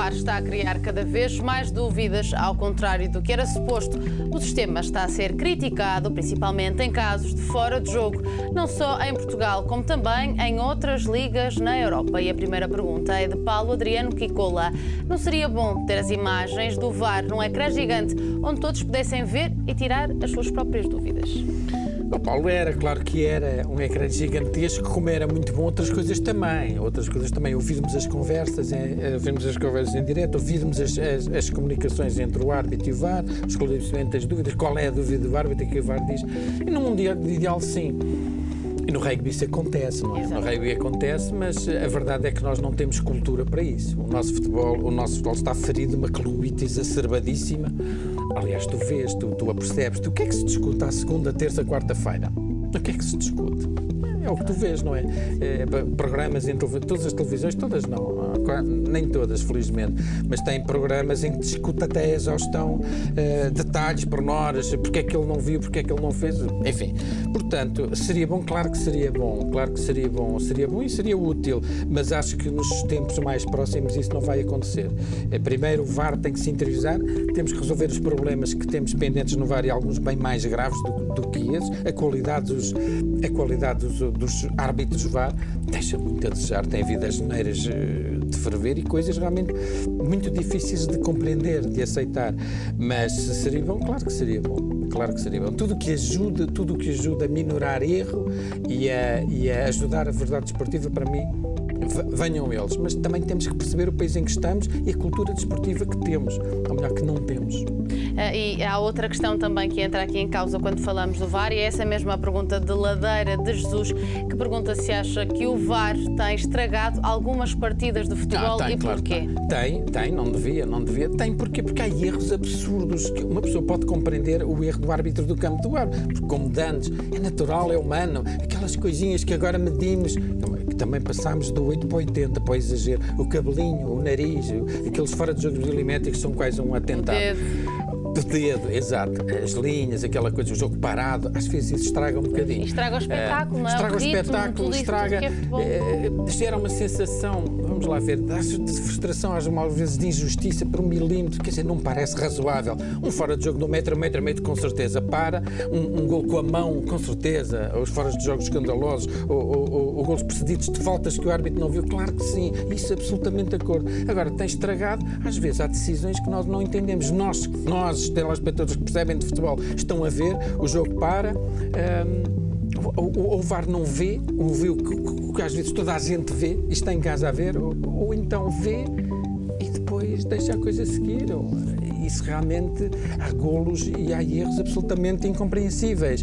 VAR está a criar cada vez mais dúvidas, ao contrário do que era suposto. O sistema está a ser criticado, principalmente em casos de fora de jogo, não só em Portugal, como também em outras ligas na Europa. E a primeira pergunta é de Paulo Adriano Kikola. Não seria bom ter as imagens do VAR num ecrã gigante, onde todos pudessem ver e tirar as suas próprias dúvidas? Paulo, claro que era um ecrã gigantesco, como era muito bom outras coisas também, ouvirmos as conversas, em direto, ouvirmos as comunicações entre o árbitro e o VAR, o esclarecimento das dúvidas, qual é a dúvida do árbitro, o que o VAR diz, e no mundo ideal sim. E no rugby isso acontece, não é? Exato. No rugby acontece, mas a verdade é que nós não temos cultura para isso. O nosso futebol está ferido de uma clubite exacerbadíssima. Aliás, tu vês, tu apercebes, o que é que se discute à segunda, terça, quarta-feira? O que é que se discute? É o que tu vês, não é? Programas em todas as televisões, todas não, nem todas, felizmente, mas tem programas em que discute até a exaustão detalhes, pormenores, porque é que ele não viu, porque é que ele não fez, enfim. Portanto, seria bom, claro que seria bom e seria útil, mas acho que nos tempos mais próximos isso não vai acontecer. Primeiro, o VAR tem que se interiorizar, temos que resolver os problemas que temos pendentes no VAR e alguns bem mais graves do que esses. A qualidade dos árbitros VAR deixa muito a desejar, tem vidas geneiras de ferver e coisas realmente muito difíceis de compreender, de aceitar, mas seria bom, claro que seria bom. Tudo o que ajuda a minorar erro e a ajudar a verdade desportiva, para mim, venham eles, mas também temos que perceber o país em que estamos e a cultura desportiva que temos, ou melhor, que não temos. E há outra questão também que entra aqui em causa quando falamos do VAR, e é essa mesma pergunta de Ladeira de Jesus, que pergunta se acha que o VAR tem estragado algumas partidas de futebol e porquê? Tem, não devia. Tem, porquê? Porque há erros absurdos que uma pessoa pode compreender o erro do árbitro do campo do VAR, porque como dantes, é natural, é humano, aquelas coisinhas que agora medimos, que também passámos do 8 para 80, para o exagero, o cabelinho, o nariz, aqueles fora de jogo milimétricos são quase um atentado. Do dedo, exato. As linhas, aquela coisa, o jogo parado, às vezes isso estraga um bocadinho. Estraga o espetáculo, não é? Estraga o espetáculo, gera uma sensação, vamos lá ver, de frustração, às vezes de injustiça por 1 milímetro, quer dizer, não parece razoável. Um fora de jogo de 1 metro, 1 metro e meio, com certeza para, um gol com a mão, com certeza, os foras de jogos escandalosos, ou golos precedidos de faltas que o árbitro não viu, claro que sim, isso absolutamente de acordo. Agora, tem estragado, às vezes há decisões que nós não entendemos, nós telespectadores que percebem de futebol estão a ver, o jogo para, o VAR não vê, ou vê o que às vezes toda a gente vê e está em casa a ver, ou então vê e depois deixa a coisa seguir. Isso realmente há golos e há erros absolutamente incompreensíveis.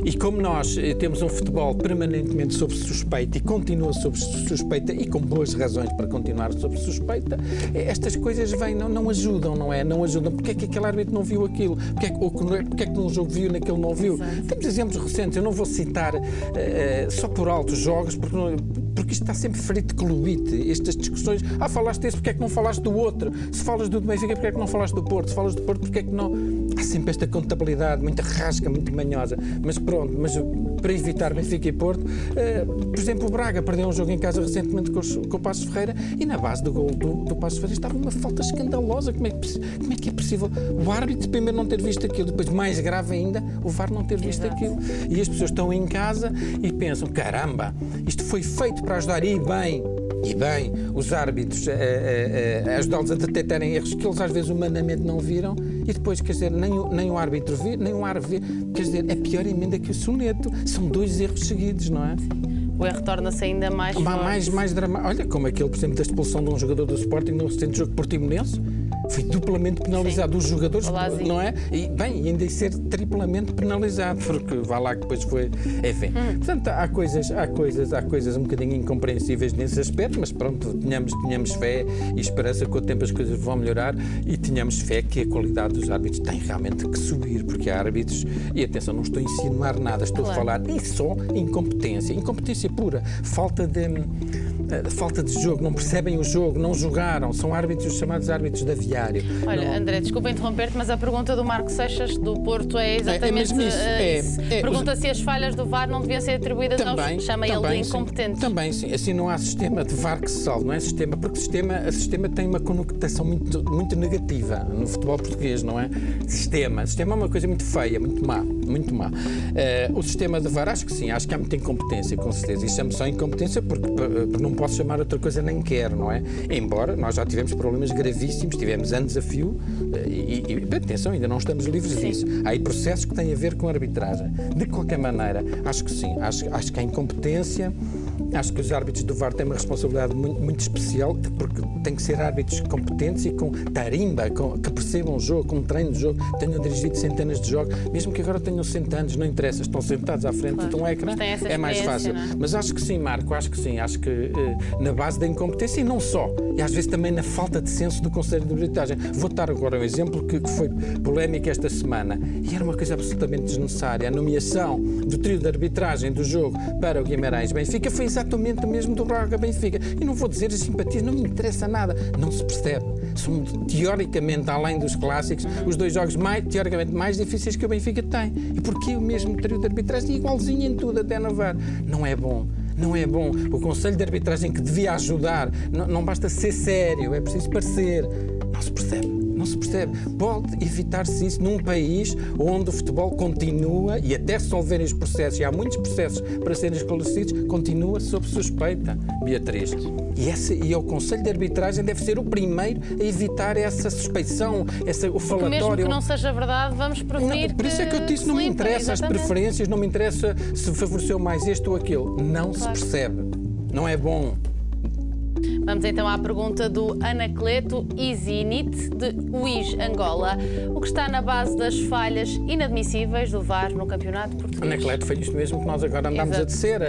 E como nós temos um futebol permanentemente sob suspeita e continua sob suspeita e com boas razões para continuar sob suspeita, estas coisas não ajudam, não é? Não ajudam. Porque é que aquele árbitro não viu aquilo? Porque é que num jogo viu e naquele não viu? Exato. Temos exemplos recentes, eu não vou citar só por altos jogos, porque isto está sempre ferido de clubite, estas discussões, falaste desse, porque é que não falaste do outro? Se falas do Benfica, porque é que não falaste do Porto? Se falas do Porto, porque é que não? Há sempre esta contabilidade, muita rasca, muito manhosa, mas pronto, para evitar Benfica e Porto, por exemplo, o Braga perdeu um jogo em casa recentemente com o Passos Ferreira e na base do gol do Passos Ferreira estava uma falta escandalosa. Como é que é possível o árbitro primeiro não ter visto aquilo, depois mais grave ainda, o VAR não ter visto aquilo? E as pessoas estão em casa e pensam, caramba, isto foi feito para ajudar e bem os árbitros a ajudá-los a detectarem erros que eles às vezes humanamente não viram e depois, quer dizer, nem o árbitro vê, nem o árbitro vê, quer dizer, é pior emenda que o soneto, são 2 erros seguidos, não é? O erro torna-se ainda mais dramático. Olha, como aquele, por exemplo, da expulsão de um jogador do Sporting no recente jogo Portimonense, foi duplamente penalizado. Os jogadores, não é? E ainda ser triplamente penalizado, porque vá lá que depois foi, enfim. Portanto, há coisas um bocadinho incompreensíveis nesse aspecto, mas pronto, tenhamos fé e esperança que com o tempo as coisas vão melhorar e tenhamos fé que a qualidade dos árbitros tem realmente que subir, porque há árbitros, e atenção, não estou a insinuar nada, estou a falar só incompetência pura, falta de falta de jogo, não percebem o jogo, não jogaram, são árbitros, chamados árbitros de aviário. Olha, não... André, desculpa interromper-te, mas a pergunta do Marco Seixas, do Porto, é exatamente isso. Pergunta se as falhas do VAR não deviam ser atribuídas aos... Chama ele de incompetentes. Também, sim. Assim não há sistema de VAR que se salve, não é sistema, porque o sistema tem uma conotação muito negativa no futebol português, não é? Sistema é uma coisa muito feia, muito má. O sistema de VAR, acho que sim, acho que há muita incompetência, com certeza. E chamo só incompetência porque não posso chamar outra coisa, nem quero, não é? Embora nós já tivemos problemas gravíssimos, tivemos anos a fio e atenção, ainda não estamos livres disso. Há aí processos que têm a ver com a arbitragem. De qualquer maneira, acho que sim, acho que há incompetência. Acho que os árbitros do VAR têm uma responsabilidade muito especial, porque têm que ser árbitros competentes e com tarimba, que percebam o jogo, com treino de jogo, tenham dirigido centenas de jogos, mesmo que agora tenham 100 anos, não interessa, estão sentados à frente de um ecrã, é mais fácil. Mas acho que sim, Marco, acho que na base da incompetência e não só, e às vezes também na falta de senso do Conselho de Arbitragem. Vou dar agora um exemplo que foi polémico esta semana, e era uma coisa absolutamente desnecessária. A nomeação do trio de arbitragem do jogo para o Guimarães-Benfica foi exatamente o mesmo do Braga-Benfica. E não vou dizer as simpatias, não me interessa nada. Não se percebe. São, teoricamente, além dos clássicos, os dois jogos teoricamente mais difíceis que o Benfica tem. E porquê o mesmo trio de arbitragem igualzinho em tudo, até no VAR? Não é bom. Não é bom. O Conselho de Arbitragem, que devia ajudar, não basta ser sério, é preciso parecer. Não se percebe. Não se percebe. Pode evitar-se isso num país onde o futebol continua, e até resolverem os processos, e há muitos processos para serem esclarecidos, continua sob suspeita, Beatriz. E o Conselho de Arbitragem deve ser o primeiro a evitar essa suspeição, o falatório. Porque mesmo que não seja verdade, vamos prevenir. Por isso é que eu disse, não me interessa as preferências, não me interessa se favoreceu mais este ou aquele. Não se percebe. Não é bom. Vamos então à pergunta do Anacleto Izinit, de Uís, Angola. O que está na base das falhas inadmissíveis do VAR no campeonato português? Anacleto, foi isto mesmo que nós agora andamos a dizer.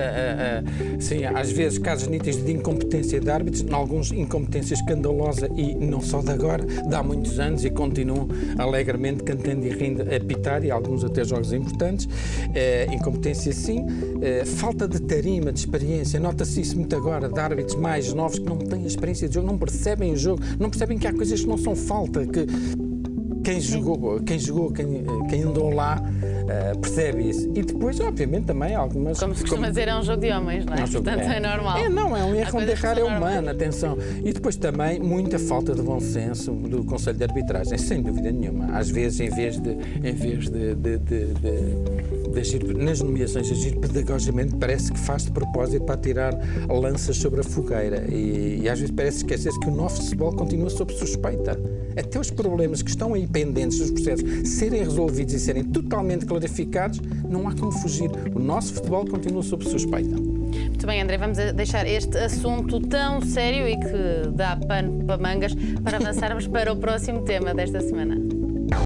Sim, às vezes casos nítidos de incompetência de árbitros, em alguns incompetência escandalosa, e não só de agora, de há muitos anos, e continuam alegremente cantando e rindo a pitar, e alguns até jogos importantes. Incompetência sim. Falta de tarima, de experiência, nota-se isso muito agora, de árbitros mais novos que não têm experiência de jogo, não percebem o jogo, não percebem que há coisas que não são falta, que quem jogou, quem andou lá, percebe isso. E depois, obviamente, também algumas... Como se costuma dizer, é um jogo de homens, não é? Portanto, é normal. É um erro onde errar é humano, atenção. E depois também muita falta de bom senso do Conselho de Arbitragem, sem dúvida nenhuma. Às vezes, em vez de agir nas nomeações, agir pedagogicamente, parece que faz de propósito para tirar lanças sobre a fogueira. E às vezes parece esquecer-se que o nosso futebol continua sob suspeita. Até os problemas que estão aí pendentes dos processos serem resolvidos e serem totalmente clarificados, não há como fugir. O nosso futebol continua sob suspeita. Muito bem, André, vamos deixar este assunto tão sério e que dá pano para mangas para avançarmos para o próximo tema desta semana.